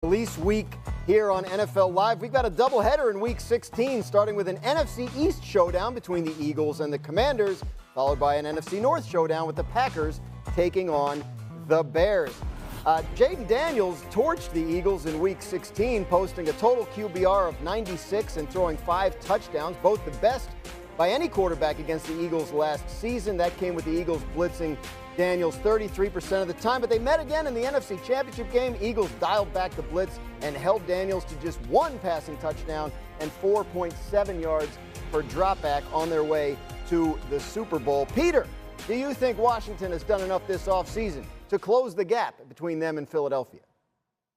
Release week here on NFL Live. We've got a doubleheader in Week 16, starting with an NFC East showdown between the Eagles and the Commanders, followed by an NFC North showdown with the Packers taking on the Bears. Jayden Daniels torched the Eagles in Week 16, posting a total QBR of 96 and throwing 5 touchdowns, both the best by any quarterback against the Eagles last season. That came with the Eagles blitzing Daniels 33% of the time, but they met again in the NFC Championship game. Eagles dialed back the blitz and held Daniels to just 1 passing touchdown and 4.7 yards per dropback on their way to the Super Bowl. Peter, do you think Washington has done enough this offseason to close the gap between them and Philadelphia?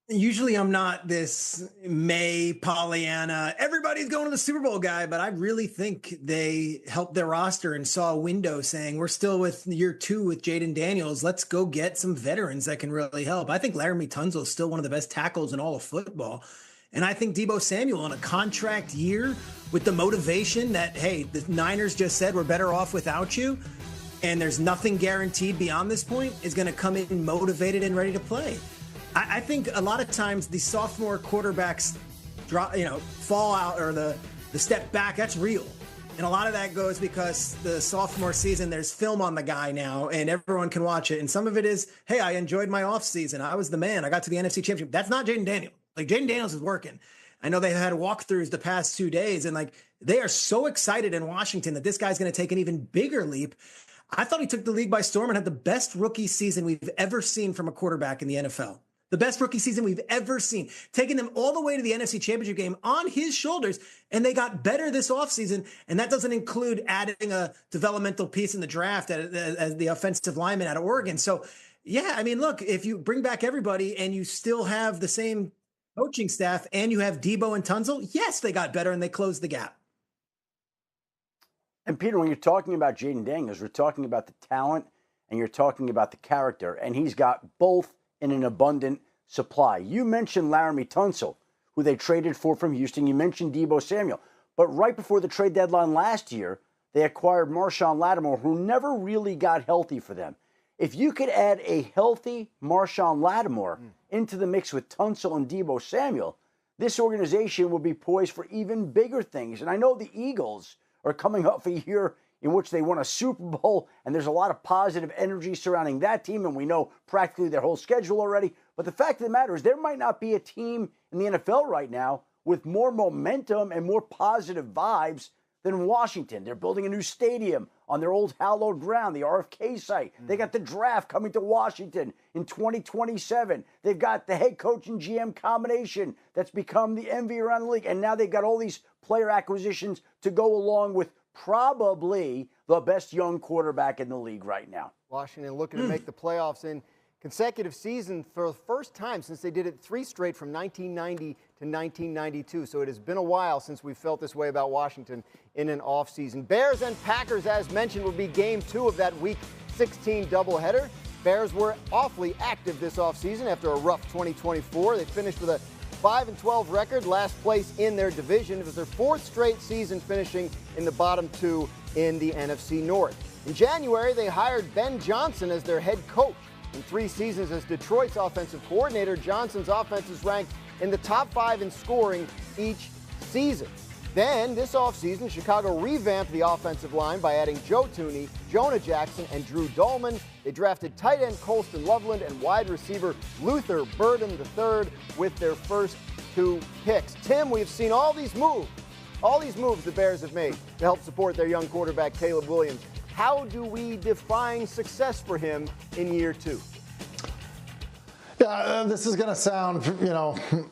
Usually I'm not this May Pollyanna, everybody's going to the Super Bowl guy, but I really think they helped their roster and saw a window saying, we're still with year 2 with Jayden Daniels. Let's go get some veterans that can really help. I think Laremy Tunsil is still one of the best tackles in all of football. And I think Deebo Samuel on a contract year with the motivation that, hey, the Niners just said we're better off without you, and there's nothing guaranteed beyond this point, is going to come in motivated and ready to play. I think a lot of times the sophomore quarterbacks fall out, or the step back, that's real. And a lot of that goes because the sophomore season, there's film on the guy now and everyone can watch it. And some of it is, hey, I enjoyed my off season. I was the man. I got to the NFC Championship. That's not Jayden Daniels. Like, Jayden Daniels is working. I know they had walkthroughs the past 2 days, and like, they are so excited in Washington that this guy's going to take an even bigger leap. I thought he took the league by storm and had the best rookie season we've ever seen from a quarterback in the NFL. The best rookie season we've ever seen, taking them all the way to the NFC Championship game on his shoulders, and they got better this offseason, and that doesn't include adding a developmental piece in the draft as the offensive lineman out of Oregon. So, yeah, I mean, look, if you bring back everybody and you still have the same coaching staff and you have Deebo and Tunsil, yes, they got better and they closed the gap. And, Peter, when you're talking about Jayden Daniels, we're talking about the talent and you're talking about the character, and he's got both in an abundant supply. You mentioned Laremy Tunsil, who they traded for from Houston. You mentioned Deebo Samuel. But right before the trade deadline last year, they acquired Marshawn Lattimore, who never really got healthy for them. If you could add a healthy Marshawn Lattimore into the mix with Tunsil and Deebo Samuel, this organization would be poised for even bigger things. And I know the Eagles are coming up for a year in which they won a Super Bowl, and there's a lot of positive energy surrounding that team, and we know practically their whole schedule already. But the fact of the matter is there might not be a team in the NFL right now with more momentum and more positive vibes than Washington. They're building a new stadium on their old hallowed ground, the RFK site. They got the draft coming to Washington in 2027. They've got the head coach and GM combination that's become the envy around the league. And now they've got all these player acquisitions to go along with probably the best young quarterback in the league right now. Washington looking to make the playoffs in consecutive season for the first time since they did it 3 straight from 1990 to 1992. So it has been a while since we felt this way about Washington in an offseason. Bears and Packers, as mentioned, will be game 2 of that Week 16 doubleheader. Bears were awfully active this offseason after a rough 2024. They finished with a 5-12 record, last place in their division. It was their 4th straight season finishing in the bottom 2 in the NFC North. In January, they hired Ben Johnson as their head coach. In 3 seasons as Detroit's offensive coordinator, Johnson's offense is ranked in the top 5 in scoring each season. Then, this offseason, Chicago revamped the offensive line by adding Joe Thuney, Jonah Jackson, and Drew Dolman. They drafted tight end Colston Loveland and wide receiver Luther Burden III with their first 2 picks. Tim, we have seen all these moves the Bears have made to help support their young quarterback, Caleb Williams. How do we define success for him in year 2? Yeah, this is going to sound,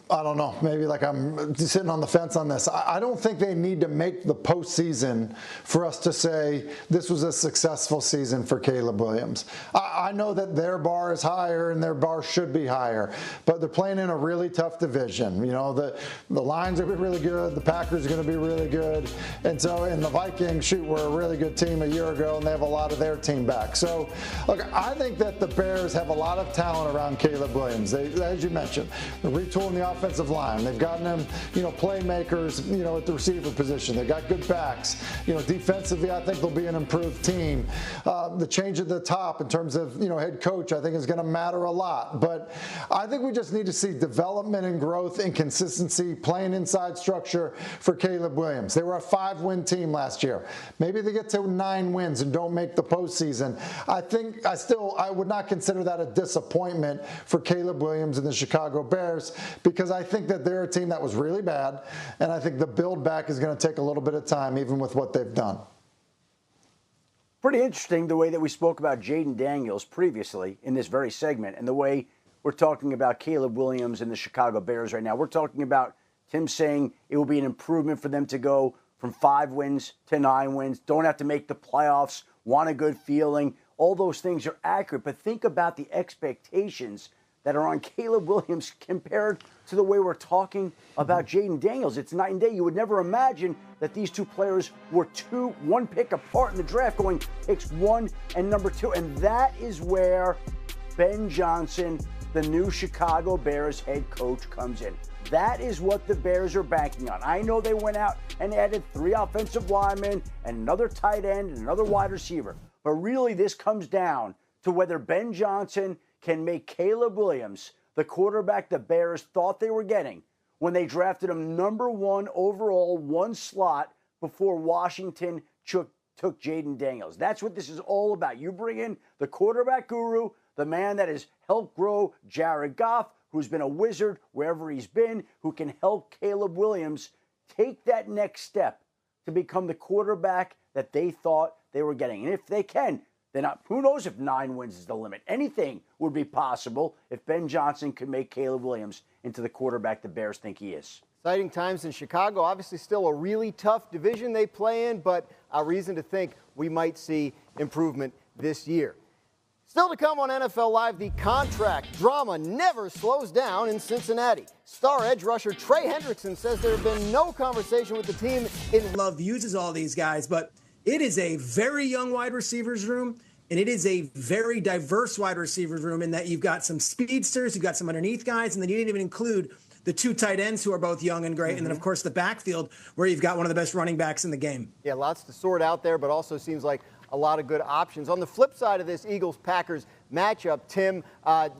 I don't know, maybe like I'm sitting on the fence on this. I don't think they need to make the postseason for us to say this was a successful season for Caleb Williams. I know that their bar is higher and their bar should be higher, but they're playing in a really tough division. The Lions are really good. The Packers are going to be really good. And so, the Vikings, were a really good team a year ago, and they have a lot of their team back. So, look, I think that the Bears have a lot of talent around Caleb Williams. Williams. As you mentioned, they're retooling the offensive line. They've gotten them, playmakers, at the receiver position. They've got good backs. Defensively, I think they'll be an improved team. The change at the top in terms of, head coach, I think is going to matter a lot. But I think we just need to see development and growth and consistency, playing inside structure for Caleb Williams. They were a 5-win team last year. Maybe they get to 9 wins and don't make the postseason. I would not consider that a disappointment for Caleb Williams and the Chicago Bears, because I think that they're a team that was really bad, and I think the build back is going to take a little bit of time, even with what they've done. Pretty interesting the way that we spoke about Jayden Daniels previously in this very segment, and the way we're talking about Caleb Williams and the Chicago Bears right now. We're talking about Tim saying it will be an improvement for them to go from 5 wins to 9 wins, don't have to make the playoffs, want a good feeling. All those things are accurate, but think about the expectations that are on Caleb Williams compared to the way we're talking about Jayden Daniels. It's night and day. You would never imagine that these two players were 1 pick apart in the draft, going picks 1 and number 2. And that is where Ben Johnson, the new Chicago Bears head coach, comes in. That is what the Bears are banking on. I know they went out and added 3 offensive linemen and another tight end and another wide receiver. But really, this comes down to whether Ben Johnson can make Caleb Williams the quarterback the Bears thought they were getting when they drafted him number 1 overall, 1 slot before Washington took Jayden Daniels. That's what this is all about. You bring in the quarterback guru, the man that has helped grow Jared Goff, who's been a wizard wherever he's been, who can help Caleb Williams take that next step to become the quarterback that they thought they were getting. And if they can, then who knows if 9 wins is the limit. Anything would be possible if Ben Johnson could make Caleb Williams into the quarterback the Bears think he is. Exciting times in Chicago. Obviously still a really tough division they play in, but a reason to think we might see improvement this year. Still to come on NFL Live, the contract drama never slows down in Cincinnati. Star edge rusher Trey Hendrickson says there have been no conversation with the team. Love uses all these guys, but it is a very young wide receivers room, and it is a very diverse wide receivers room in that you've got some speedsters, you've got some underneath guys, and then you didn't even include the 2 tight ends who are both young and great, and then, of course, the backfield where you've got one of the best running backs in the game. Yeah, lots to sort out there, but also seems like a lot of good options. On the flip side of this Eagles-Packers matchup, Tim,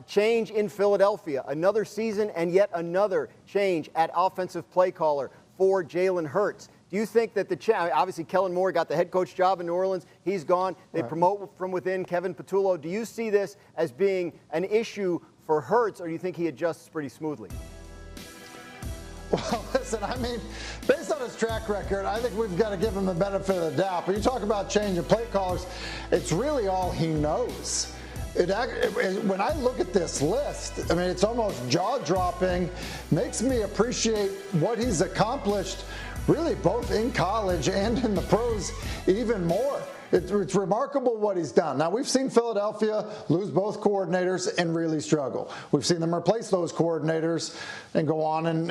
change in Philadelphia. Another season and yet another change at offensive play caller for Jalen Hurts. Do you think that obviously Kellen Moore got the head coach job in New Orleans. He's gone. They promote from within Kevin Patullo. Do you see this as being an issue for Hurts, or do you think he adjusts pretty smoothly? Well, listen, based on his track record, I think we've got to give him the benefit of the doubt. But you talk about changing play callers, it's really all he knows. When I look at this list, it's almost jaw-dropping, makes me appreciate what he's accomplished, really both in college and in the pros even more. It's remarkable what he's done. Now, we've seen Philadelphia lose both coordinators and really struggle. We've seen them replace those coordinators and go on and